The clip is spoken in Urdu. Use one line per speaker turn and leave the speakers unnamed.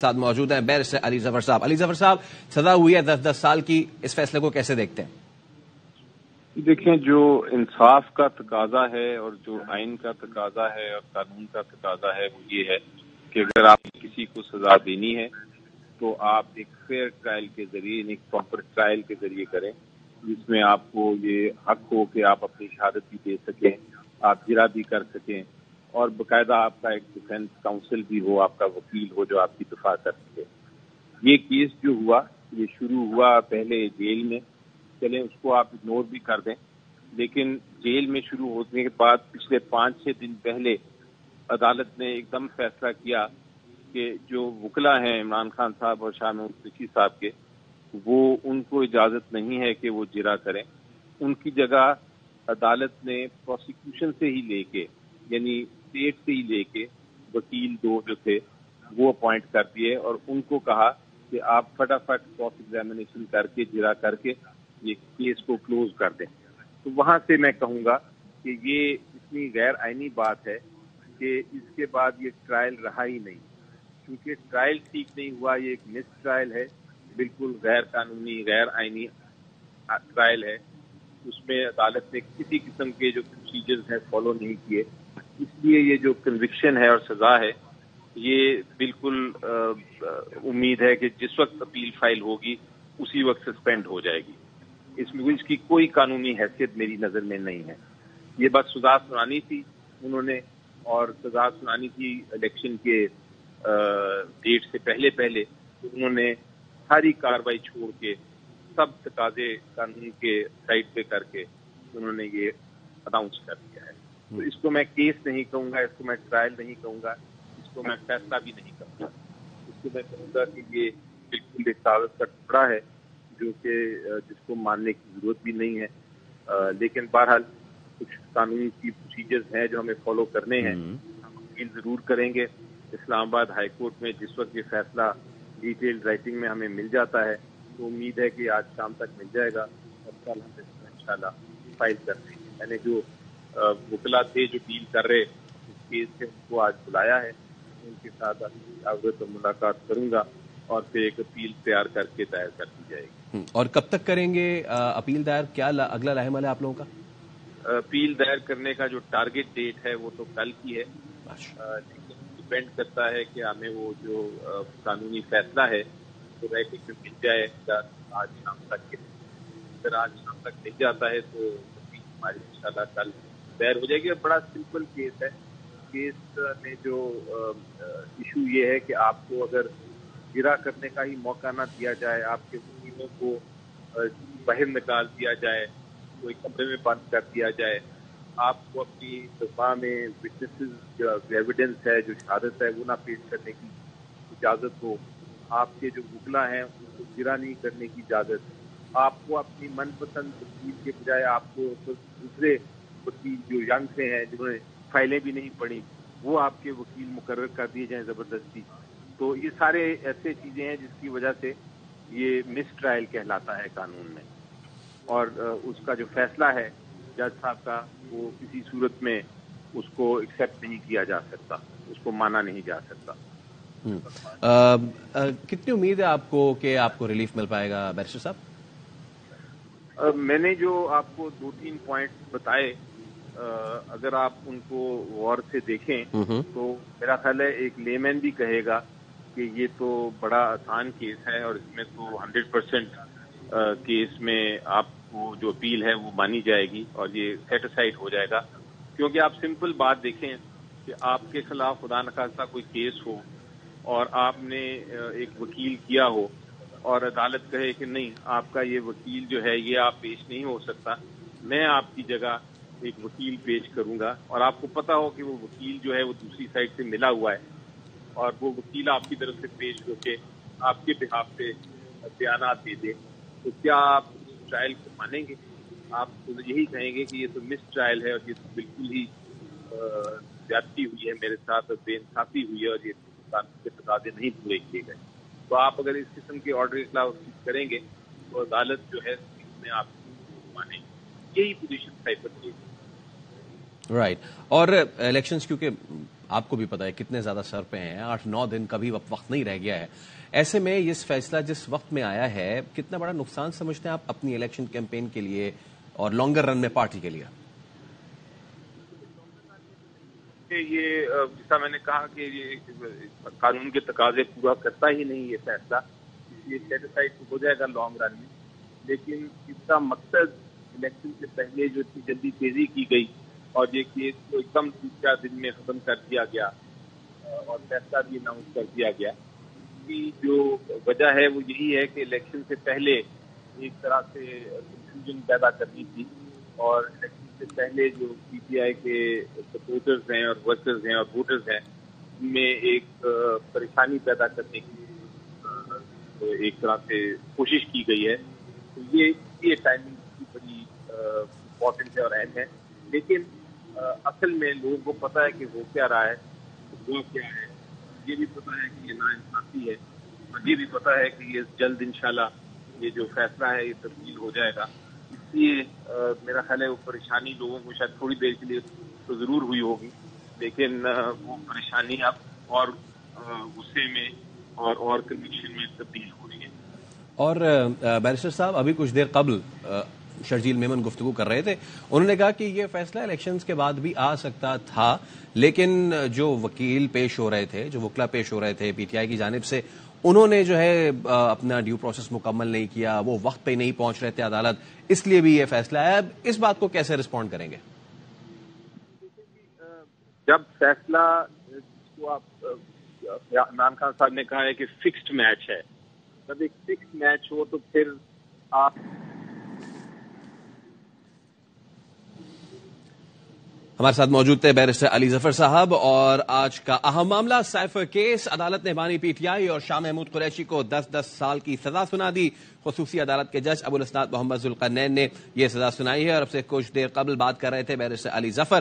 ساتھ موجود ہیں بیرسٹر علی ظفر صاحب. علی ظفر صاحب, سزا ہوئی ہے 10 سال کی, اس فیصلے کو کیسے دیکھتے ہیں؟
دیکھیں, جو انصاف کا تقاضا ہے اور جو آئین کا تقاضا ہے اور قانون کا تقاضا ہے وہ یہ ہے کہ اگر آپ کسی کو سزا دینی ہے تو آپ ایک فیئر ٹرائل کے ذریعے, ایک پراپر ٹرائل کے ذریعے کریں, جس میں آپ کو یہ حق ہو کہ آپ اپنی شہادت بھی دے سکیں, آپ گرا بھی کر سکیں, اور باقاعدہ آپ کا ایک ڈیفینس کاؤنسل بھی ہو, آپ کا وکیل ہو جو آپ کی دفاع کر سکے. یہ کیس جو ہوا یہ شروع ہوا پہلے جیل میں, چلیں اس کو آپ اگنور بھی کر دیں, لیکن جیل میں شروع ہونے کے بعد پچھلے 5-6 دن پہلے عدالت نے ایک دم فیصلہ کیا کہ جو وکلا ہیں عمران خان صاحب اور شاہ محمود قریشی صاحب کے, وہ ان کو اجازت نہیں ہے کہ وہ جرا کریں. ان کی جگہ عدالت نے پروسیکیوشن سے ہی لے کے, یعنی اسٹیٹ سے ہی لے کے وکیل 2 جو تھے وہ اپوائنٹ کر دیے اور ان کو کہا کہ آپ فٹافٹ کراس ایگزامینیشن کر کے جرا کر کے یہ کیس کو کلوز کر دیں. تو وہاں سے میں کہوں گا کہ یہ اتنی غیر آئینی بات ہے کہ اس کے بعد یہ ٹرائل رہا ہی نہیں, کیونکہ ٹرائل ٹھیک نہیں ہوا. یہ ایک مس ٹرائل ہے, بالکل غیر قانونی غیر آئینی ٹرائل ہے. اس میں عدالت نے کسی قسم کے جو پروسیجرز ہیں فالو نہیں کیے, اس لیے یہ جو کنوکشن ہے اور سزا ہے یہ بالکل امید ہے کہ جس وقت اپیل فائل ہوگی اسی وقت سسپینڈ ہو جائے گی. اس کی کوئی قانونی حیثیت میری نظر میں نہیں ہے. یہ بس سزا سنانی تھی انہوں نے, اور سزا سنانی تھی الیکشن کے ڈیٹ سے پہلے انہوں نے ساری کاروائی چھوڑ کے سب تقاضے قانون کے سائڈ پہ کر کے انہوں نے یہ اناؤنس کر دیا ہے. تو اس کو میں کیس نہیں کہوں گا, اس کو میں ٹرائل نہیں کہوں گا, اس کو میں فیصلہ بھی نہیں کہوں گا. اس کو میں کہوں گا کہ یہ بالکل ایک کاغذ کا ٹکڑا ہے جو کہ جس کو ماننے کی ضرورت بھی نہیں ہے. لیکن بہرحال کچھ قانون کی پروسیجرز ہیں جو ہمیں فالو کرنے ہیں, ہم اپیل ضرور کریں گے. اسلام آباد ہائی کورٹ میں جس وقت یہ فیصلہ ڈیٹیل رائٹنگ میں ہمیں مل جاتا ہے تو امید ہے کہ آج شام تک مل جائے گا اور کل ہم اس کو انشاءاللہ فائل کر دیں گے. میں نے جو وکلا تھے جو ڈیل کر رہے اس کیس سے ان کو آج بلایا ہے, ان کے ساتھ ملاقات کروں گا اور پھر ایک اپیل تیار کر کے دائر کر دی جائے گی.
اور کب تک کریں گے اپیل دائر؟ کیا اگلا لاہے عمل ہے آپ لوگوں کا؟
اپیل دائر کرنے کا جو ٹارگٹ ڈیٹ ہے وہ تو کل کی ہے, لیکن ڈپینڈ کرتا ہے کہ ہمیں وہ جو قانونی فیصلہ ہے تو رائٹنگ میں مل جائے گا آج شام تک کے. اگر آج شام تک مل جاتا ہے تو اپیل ہماری انشاءاللہ کل دائر ہو جائے گی. اور بڑا سمپل کیس ہے. کیس میں جو ایشو یہ ہے کہ آپ کو اگر گرا کرنے کا ہی موقع نہ دیا جائے, آپ کے وکیلوں کو باہر نکال دیا جائے, کوئی کمرے میں بند کر دیا جائے, آپ کو اپنی دفاع میں وٹنسز جو ایویڈنس ہے, جو شہادت ہے وہ نہ پیش کرنے کی اجازت ہو, آپ کے جو وکلا ہیں ان کو گرا نہیں کرنے کی اجازت, آپ کو اپنی من پسند وکیل کے بجائے آپ کو دوسرے وکیل جو ینگ سے ہیں جنہوں نے فائلیں بھی نہیں پڑھی وہ آپ کے وکیل مقرر کر دیے جائیں زبردستی. تو یہ سارے ایسے چیزیں ہیں جس کی وجہ سے یہ مس ٹرائل کہلاتا ہے قانون میں, اور اس کا جو فیصلہ ہے جج صاحب کا وہ کسی صورت میں اس کو ایکسیپٹ نہیں کیا جا سکتا, اس کو مانا نہیں جا سکتا.
کتنی امید ہے آپ کو کہ آپ کو ریلیف مل پائے گا بیرسٹر صاحب؟
میں نے جو آپ کو 2-3 پوائنٹ بتائے, اگر آپ ان کو غور سے دیکھیں تو میرا خیال ہے ایک لیمین بھی کہے گا کہ یہ تو بڑا آسان کیس ہے اور اس میں تو 100% کیس میں آپ کو جو اپیل ہے وہ مانی جائے گی اور یہ سیٹسفائڈ ہو جائے گا. کیونکہ آپ سمپل بات دیکھیں کہ آپ کے خلاف خدا نخواستہ کوئی کیس ہو اور آپ نے ایک وکیل کیا ہو اور عدالت کہے کہ نہیں آپ کا یہ وکیل جو ہے یہ آپ پیش نہیں ہو سکتا, میں آپ کی جگہ ایک وکیل پیش کروں گا, اور آپ کو پتا ہو کہ وہ وکیل جو ہے وہ دوسری سائڈ سے ملا ہوا ہے اور وہ وکیل آپ کی طرف سے پیش ہو کے آپ کے بہاف پہ بیانات دے دے, تو کیا آپ اس ٹرائل کو مانیں گے؟ آپ تو یہی کہیں گے کہ یہ تو مس ٹرائل ہے اور یہ تو بالکل ہی زیادتی ہوئی ہے میرے ساتھ اور بے انصافی ہوئی ہے اور یہ قانون کے تقاضے نہیں پورے کیے گئے. تو آپ اگر اس قسم کے آرڈر کی خلاف ورزی کریں گے تو عدالت جو ہے اس میں آپ کو مانے گی. یہی پوزیشن سائبر کی.
رائٹ. اور الیکشنز کیونکہ آپ کو بھی پتا ہے کتنے زیادہ سر پہ ہیں, 8-9 دن کا بھی وقت نہیں رہ گیا ہے. ایسے میں یہ فیصلہ جس وقت میں آیا ہے, کتنا بڑا نقصان سمجھتے ہیں آپ اپنی الیکشن کیمپین کے لیے اور لانگر رن میں پارٹی کے لیے؟
یہ جیسا میں نے کہا کہ یہ قانون کے تقاضے پورا کرتا ہی نہیں یہ فیصلہ, یہ سیٹسفائڈ ہو جائے گا لانگ رن میں. لیکن اس کا مقصد الیکشن سے پہلے جو اتنی جلدی تیزی کی گئی اور یہ کیس کو ایک دم 3-4 دن میں ختم کر دیا گیا اور فیصلہ بھی اناؤنس کر دیا گیا, کی جو وجہ ہے وہ یہی ہے کہ الیکشن سے پہلے ایک طرح سے کنفیوژن پیدا کرنی تھی, اور الیکشن سے پہلے جو پی ٹی آئی کے سپورٹرز ہیں اور ورکرز ہیں اور ووٹرز ہیں ان میں ایک پریشانی پیدا کرنے کی ایک طرح سے کوشش کی گئی ہے. تو یہ ٹائمنگ کی بڑی امپورٹنٹ ہے اور اہم ہے. لیکن اصل میں لوگوں کو پتا ہے کہ وہ کیا رہا ہے, وہ کیا ہے, یہ بھی پتا ہے کہ یہ ناانصافی ہے, اور یہ بھی پتا ہے کہ یہ جلد انشاءاللہ یہ جو فیصلہ ہے یہ تبدیل ہو جائے گا. اس لیے میرا خیال ہے وہ پریشانی لوگوں کو شاید تھوڑی دیر کے لیے تو ضرور ہوئی ہوگی, لیکن وہ پریشانی اب اور غصے میں اور کنوکشن میں تبدیل ہو رہی ہے.
اور بیرسٹر صاحب, ابھی کچھ دیر قبل شرجیل میمن گفتگو کر رہے تھے, انہوں نے کہا کہ یہ فیصلہ الیکشنز کے بعد بھی آ سکتا تھا, لیکن جو وکیل پیش ہو رہے تھے, جو وکلا پیش ہو رہے تھے پی ٹی آئی کی جانب سے, انہوں نے جو ہے اپنا ڈیو پروسیس مکمل نہیں کیا, وہ وقت پہ نہیں پہنچ رہے تھے عدالت, اس لیے بھی یہ فیصلہ ہے. اب اس بات کو کیسے رسپونڈ کریں گے؟
جب فیصلہ جس کو آپ عمران خان صاحب نے کہا ہے کہ فکسڈ میچ ہے, جب ایک فکسڈ میچ ہو تو پھر آپ
ہمارے ساتھ موجود تھے بیرسٹر علی ظفر صاحب. اور آج کا اہم معاملہ سائفر کیس, عدالت نے بانی پی ٹی آئی اور شاہ محمود قریشی کو 10 سال کی سزا سنا دی. خصوصی عدالت کے جج ابوالاسناد محمد ذوالقرنین نے یہ سزا سنائی ہے, اور اب سے کچھ دیر قبل بات کر رہے تھے بیرسٹر علی ظفر.